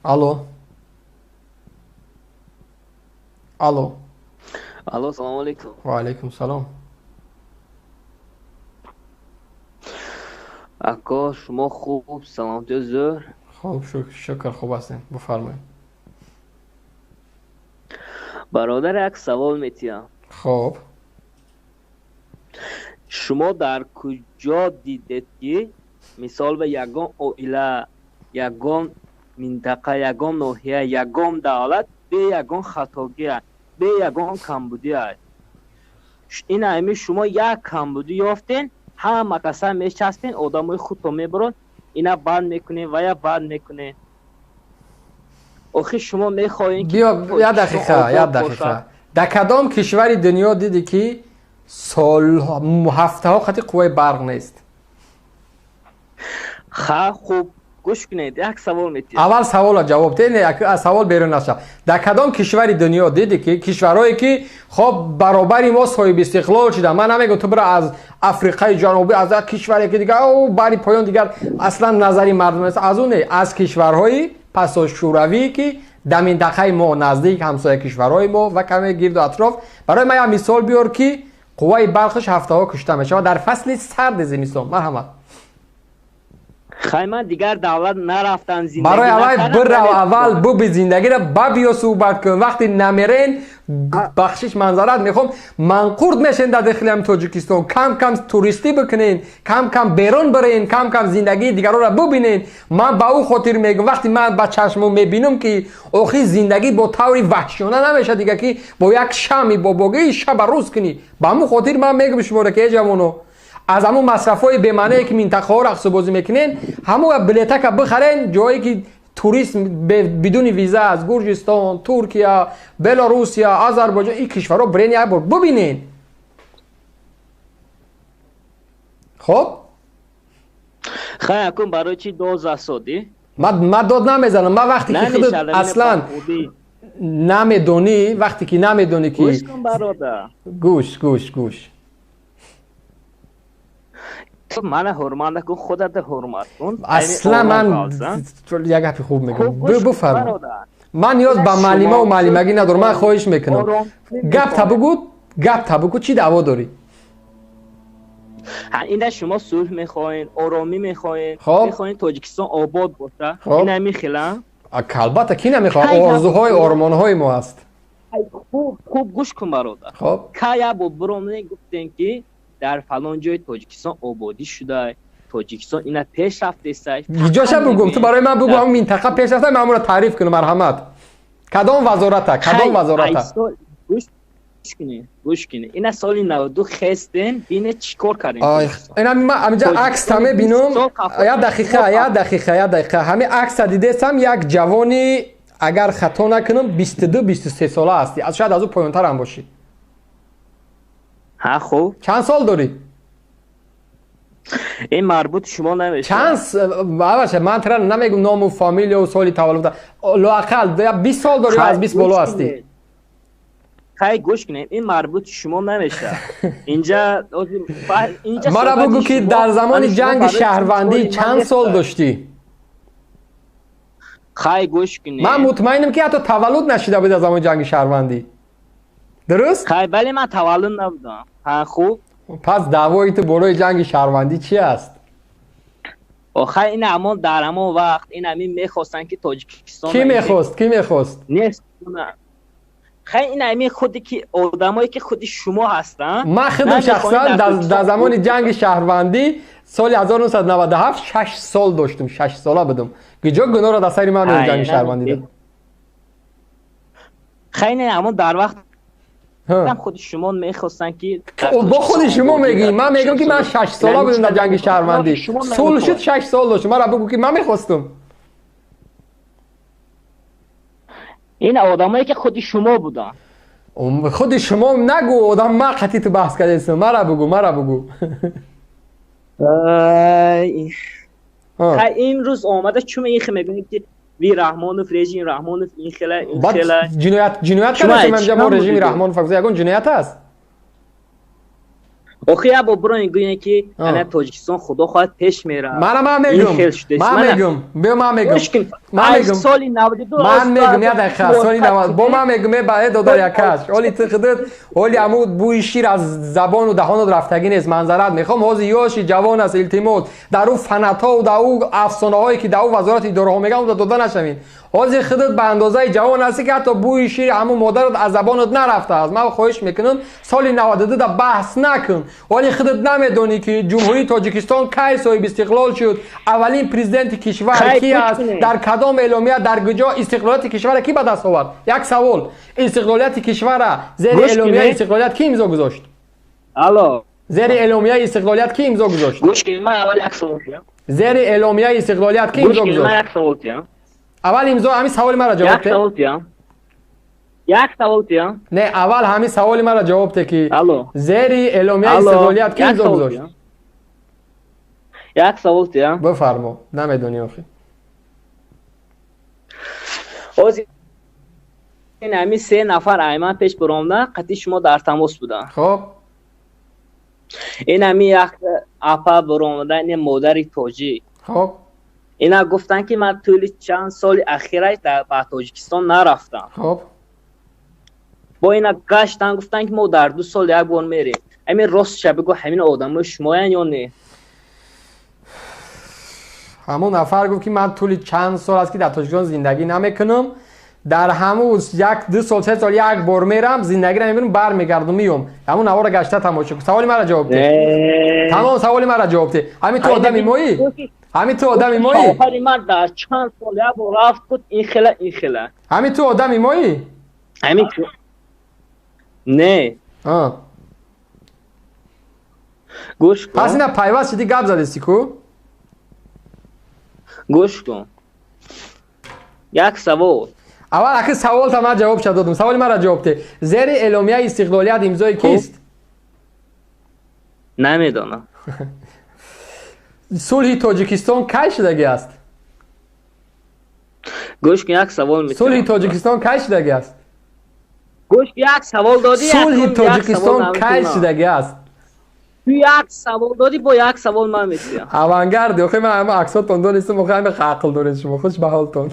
Алло. Алло. Алло, салом алейкум. Ва алейкум салом. Ако, шумо хуб, саломати зӯр. Хуб, шукр, хуб ҳастем. Буфармоед. Бародар, як савол метиям. Хуб. шумо дар куҷо дидед ки мисол ба ягон оила, ягон минтақа, ягон ноҳия, ягон давлат бе ягон хатогӣ, бе ягон камбудӣ аст? ин ами шумо як камбудӣ ёфтен, ҳама каса мечаспен, одамои худто мебурон, ина бад мекунен ва я бад мекунен. охир шумо мехоҳед ки як дақиқа. Дар кадом кишвари дунё дидӣ ки ҳафтаҳо хати қувваи барқ нест? ха, хуб, гӯш кунед, як савол метиҳам. аввал саволро ҷавоб дед, аз савол берун наша. Дар кадом кишвари дунё дидӣ ки кишварҳое ки хоб баробари мо соҳиби истиқлол шуда, ман намегӯям ту бира аз Африқаи ҷанубӣ, аз кишваре ки дигар бари поён дигар аслан назари мардум аст, аз он не, аз кишварҳои пасошӯравӣ ки дар минтақаи мо наздик ҳамсоя кишварҳои мо ва каме гирду атроф. Барои ман як мисол биёр ки қувваи барқаш ҳафтаҳо кушта мешавад дар фасли сарди зимистон. марҳамат. хай, ман дигар давлат нарафтам, зиндагӣ барои аввал буби зиндагиро бабиё суҳбат кун. вақте намерен бахшиш манзарат мехом, манқурд мешен дар дахили ҳами Тоҷикистон, кам кам туристӣ бикунен, кам кам берун бирен, кам кам зиндагии дигароро бубинен. ман ба ӯ хотир мегӯям, вақте ман ба чашмон мебинам ки охир зиндагӣ бо таври ваҳшиёна намеша дигар, ки бо як шами бобогии шаба рӯз кунӣ. ба ҳамун хотир ман мегӯям шуморо ки ҷавоно, аз ҳамун масрафҳои бемаънае ки минтақаҳо рақсубозӣ мекунен, ҳамун билетака бихарен, ҷое ки турист бидуни виза аз Гурҷистон, Туркия, Белорусия, Озарбойҷон, ин кишварҳо бирен як бор бубинен. хоб хай, акун барои чи дод засодӣ? ман дод намезанам. ман вақте ки худут аслан намедонӣ, вақте ки намедонӣ ки гӯш кун бародар. гӯш мана ҳурмат накун, худат ҳурмат кун. аслан ман як гапи хуб мегӯям. буфармо. ман ниёз ба маълимаву маълимагӣ надорам. ман хоҳиш мекунам, гап табугу чӣ даъво дорӣ? инда шумо сулҳ мехоҳед, оромӣ мехоҳед, мехоҳед Тоҷикистон обод боша. ина мехелам? албатта, ки намехоҳад. орзуҳои ормонҳои мо аст. хуб, гӯш кун бародар. ка як бор биромаде гуфтем ки дар фалон ҷои Тоҷикистон ободӣ шуда, Тоҷикистон ина пешрафтест. ҷоша бугум, ту барои ман бугу ҳамун минтақа пешрафта, ман ҳамонро таъриф кунам. марҳамат. кадом вазората? гӯш кунед. ина соли 92 хестем, бинед чӣ кор кардем. ина ман аминҷа аксса мебинам. як дақиқа. ҳамин аксса дидесам як ҷавони, агар хато накунам, 22-23 сола ҳасти. шояд аз ӯ поёнтар ҳам бошӣ. ها خوب چند سال داری؟ این مربوط شما نمیشه. باشه من ترا نمیگم نام و فامیل و سالی تولد، لااقل 20 سال داری و از 20 بالا هستی. خیلی گوش کنید، این مربوط شما نمیشه. اینجا ما را بگو که در زمان جنگ شهروندی چند سال داشتی؟ خیلی گوش کنید. من مطمئنم که حتی تولد نشیده بود در زمان جنگ شهروندی. درست؟ خیلی ولی من تولد نبودم. ها خوب. پس دعوای تو بالای جنگ شهروندی چی است؟ آخه این همون در همون وقت این همین میخواستن که تاجیکستان کی میخواست؟ نیست. خیلی این همین خودی که آدمایی که خودی شما هستن. من خودم شخصا در زمان جنگ شهروندی سال 1997 6 سال داشتم. 6 ساله بودم. گجا گناه را در سر من جنگ شهروندی داد. خیلی همون در وقت هم خود شما میخواستن که با خود شما میگی، من میگم که من 6 ساله بودم در جنگ شهروندی. سال شد 6 سال داشتم. من را بگو که من میخواستم. این آدمایی که خود شما بودن. خود شما نگو، آدم من قطعی تو بحث کردم. مرا بگو. این روز آمده چون این میگن که وی رحمانوف رژیم رحمانوف این خیلی جنایت کرده من جمع رژیم رحمانوف یگان جنایت است. آخه با برای گویی که انا تاجیکستان خدا خواهد پیش میره. من میگم سالی 92 من میگم یه دقیقه سالی 90 با من میگم بعد دادر یکاش اولی تخدت اولی عمود بوی شیر از زبان و دهان رفتگی نیست منظرت میخوام هازی یاشی جوان است التماس در او فنتا و در او افسانه هایی که در او وزارت اداره ها میگم داده نشوین هازی خدت به اندازه جوان هستی که حتی بوی شیر عمو مادرت از زبانت نرفته است من خواهش میکنم سالی 92 در بحث نکن ولی خدت نمیدونی که جمهوری تاجیکستان کی صاحب استقلال شد اولین پرزیدنت کشور کی است در کدام اعلامیه در کجا استقلالیت کشور کی به دست آورد یک سوال استقلالیت کشور زیر اعلامیه استقلالیت کی امضا گذاشت الو زیر اعلامیه استقلالیت کی امضا گذاشت گوش کن من اول یک سوال کنم زیر اعلامیه استقلالیت کی امضا گذاشت من یک سوال کنم اول امضا همین سوال مرا جواب ده یک سوال کنم نه اول همین سوال مرا جواب ده که زیر اعلامیه استقلالیت کی امضا گذاشت یک سوال کنم بفرما نمیدونی آخه این همین 3 نفر ایمن پیش برامده قطعی شما در تماس بودن خب این همین یک اپا برامده این مادری تاجی خب اینا گفتن که من طول چند سال اخیره در تاجیکستان نرفتم خب با اینا گشتن گفتن که ما در 2 سال یک بار میریم همین راست شب بگو همین آدم شمایین یا نه همون نفر گفت که من طول چند سال است که در تاجیکستان زندگی نمیکنم در همون 1-2 سال 3 سال یک بار میرم زندگی نمیکنم برمیگردم میام همون نوار گشته تماشا کن سوالی مرا جواب ده تمام سوالی مرا جواب ده همین تو آدمی مایی همین تو آدمی مایی آخری من در چند سال یک بار رفت بود این خلا همین تو آدمی مایی همین تو نه گوش کن پس اینا پیوست شدی گپ زدستی کو گوش کن یک سوال اول اخی سوال تا من جواب شد دادم سوال مرا جواب ده زیر اعلامیه استقلالیت امضای کیست نمیدونم صلح تاجیکستان کی شدگی است گوش کن یک سوال میتونم صلح تاجیکستان کی شدگی است گوش یک سوال دادی صلح تاجیکستان کی شدگی است تو یک سوال دادی با یک سوال من میتونم اوانگرد آخه من همه عکساتون دونستم آخه همه عقل دارید شما خوش به حالتون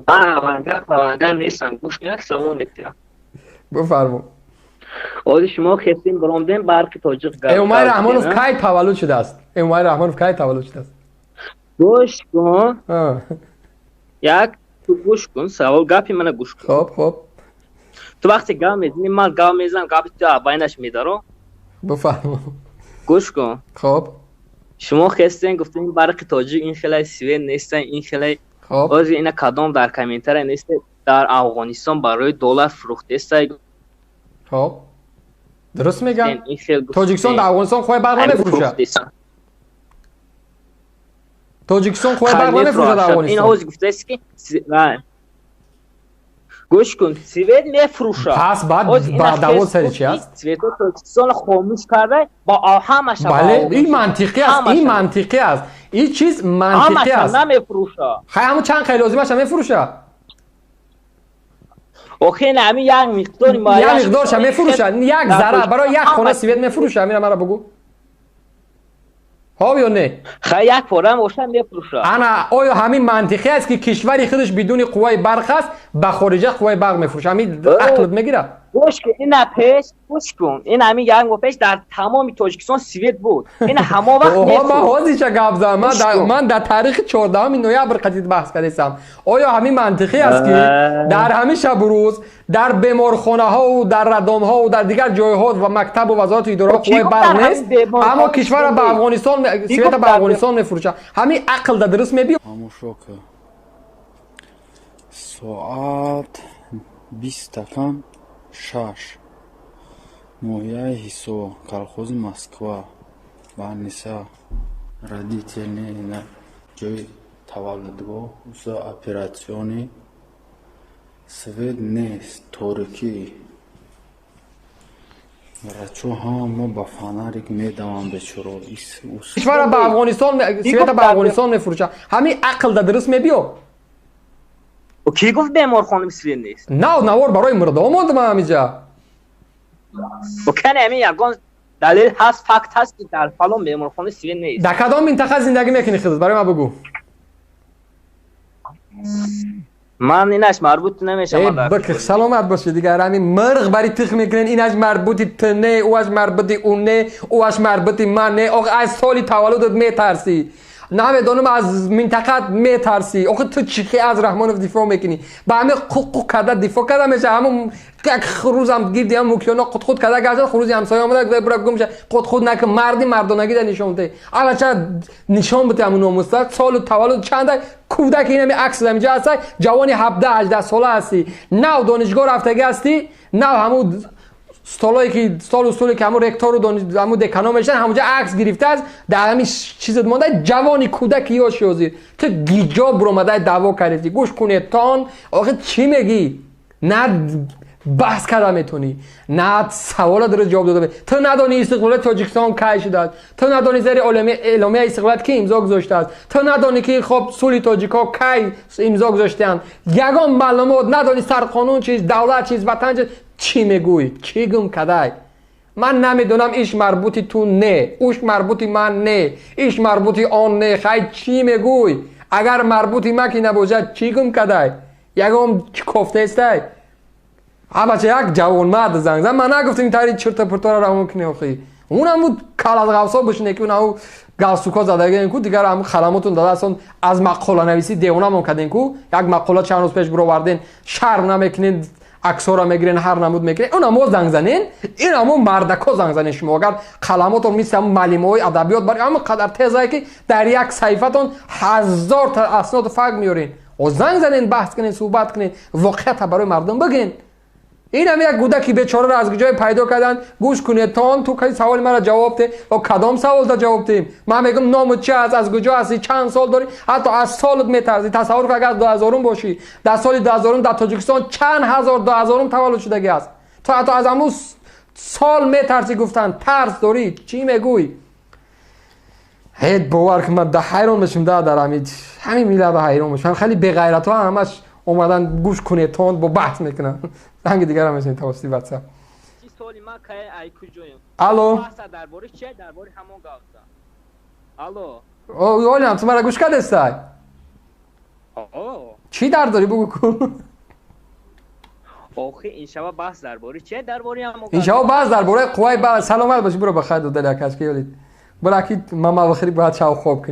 اوانگرد نیستم گوش یک سوال میتونم بفرمو آدی شما خستین برامدین برقی تاجیک گرد امام رحمانوف کی تولد شده است امام رحمانوف کی تولد شده است گوش کن یک تو گوش کن سوال گپی من گوش کن خب تو وقتی گام میزنی من گام میزنم گپی تو بینش میدارم بفرمو گوش کن خب شما خستین گفتین برق تاجیک این خیلی سوئد نیستن این خیلی خب آزی اینا کدام در کامنتر نیست در افغانستان برای دولت فروخته است خب درست میگم تاجیکستان در افغانستان خواه برق نمیفروشه تاجیکستان خواه برق نمیفروشه در افغانستان این حوض گفته است که گوش کن سوئد میفروشه پس بعد دعوا سر چی است سوئد تاجیکستان خاموش کرده با همش بله این منطقی است این منطقی است این چیز منطقی است همش نمیفروشه همون چند خیلی لازمش هم میفروشه اوکی نمی یک مقداری ما یک مقدارش هم میفروشه یک ذره برای یک خونه سوئد میفروشه میرم مرا بگو ها یا نه خیلی یک پاره هم اوشن میفروشه انا آیا همین منطقی است که کشوری خودش بدون قوای برق است به خارجه قوای برق میفروشه همین عقلت میگیره گوش کن این پیش گوش کن این همین یک پیش در تمام تاجیکستان سوئد بود این همه وقت من حاضرش گپ زدم من در تاریخ 14 نوامبر قضیه بحث کردم آیا همین منطقی است که در همین شب و روز در بیمارخانه ها و در ردام ها و در دیگر جایها و مکتب و وزارت اداره قوای برق نیست اما کشور به افغانستان سوئد به افغانستان میفروشه همین عقل در درست میبی ساعت 20 کم 6 ноҳияи ҳисо колхози москва баниса родителни на ҷои таваллудгоҳ ӯса оператсиони свет нест торикӣ рачо ҳама ба фонарик медаванд бечоро кишвара ба афғонистон света ба афғонистон мефурӯша ҳамин ақл да дуруст мебиё کی گفت بیمارخانه سوئد نیست نه نوار برای مردم اومدم همینجا و کنه همین یگان دلیل هست، فکت هست که در فلان بیمارخانه سیرین نیست. در کدام منطقه زندگی میکنی خودت؟ برای من بگو. من اینش مربوط نمیشه. من بک سلامت باشه دیگه. همین مرغ برای تخ میکنن، اینش مربوطی تو نه، اوش مربوطی اون نه، اوش مربوطی من نه. آقا از سالی تولدت میترسی، نمیدونم از منطقت میترسی. آخه تو چی از رحمانوف دفاع میکنی؟ با همه قوق کرده دفاع کرده میشه. همون یک خروزم گیردی هم مکیونا خود کرده گذاشت، خروزی همسایه آمده برای گم میشه. خود نکن مردی مردانگی در نشون بده. اول چه نشون بده همون ناموسات. سال تولد چنده کودک اینمی عکس اینجا هستی، جوانی 17 18 ساله هستی، نه دانشگاه رفتگی هستی، نه همون استالایی که استالی که همون رکتور و همون دکانا میشن همونجا عکس گرفته است. در همین چیزت مونده جوانی کودک یا شوزی تو گیجا برآمده دعوا کردی. گوش کنه تان آخه چی میگی؟ نه بحث کرده میتونی، نه سوال داره جواب داده. تو ندانی استقلال تاجیکستان کی شده است، تو ندانی زیر اعلامیه استقلال کی امضا گذاشته است، تو ندانی که خب صلح تاجیکا کی امضا گذاشتن. یگان معلومات ندانی، سر قانون چیز، دولت چیز، وطن چیز. چی میگوی؟ چی گم کدای؟ من نمیدونم. ایش مربوطی تو نه، اوش مربوطی من نه، ایش مربوطی آن نه. خیلی چی میگوی؟ اگر مربوطی من که نباشد چی گم کدای؟ یگان کفته استی. بچه یک جوان مرد زنگ زن. من نگفتم این تاری چرت پرتا را ممکنه آخی. اون هم کال از غوصا بشینه که اون گوسوکا زدگی این کو دیگر هم خدماتون داده اصلا از مقاله نویسی دیونه ممکنه کو یک مقاله چند روز پیش برآوردین شرم نمیکنین، عکس‌ها را میگیرین، هر نمود میگیرین. اون هم زنگ زنین. این هم مردکا زنگ زنین. شما اگر کلماتون مثل معلمای ادبیات برای اما قدر تیزه که در یک صفحه‌تون 1000 تا اسناد فکت میارین و زنگ زنین، بحث کنین، صحبت کنین، واقعیت برای مردم بگین. این هم یک کودکی بیچاره را از جای پیدا کردن. گوش کنید تان تو که سوال مرا جواب ده و کدام سوال دا جواب دیم؟ من میگم نام چی از کجا هستی، چند سال داری، حتی از سالت میترسی. تصور کن اگر 2000 باشی، در سال 2000 در تاجیکستان چند هزار 2000 تولد شدگی است. تو حتی از همون سال میترسی گفتن، ترس داری. چی میگوی؟ هیت باور که من حیران میشم در همین میلاد حیران میشم. خیلی بی غیرت ها همش اومدن گوش کنید تون با بحث میکنن. زنگ دیگر هم میشنید توسط واتساپ. چی سوالی ما که ای کجایم؟ الو. بحث درباره چه؟ درباره همون گفته. الو. او ولی تو مرا گوش کرده استی؟ چی درد داری بگو کن. آخه این شب بحث درباره چه؟ درباره همون. این شب بحث درباره قوای سلامت باشی. برو بخیر دو دل کاش که ولید. برو اكيد ماما بخير باید شب خواب کنی.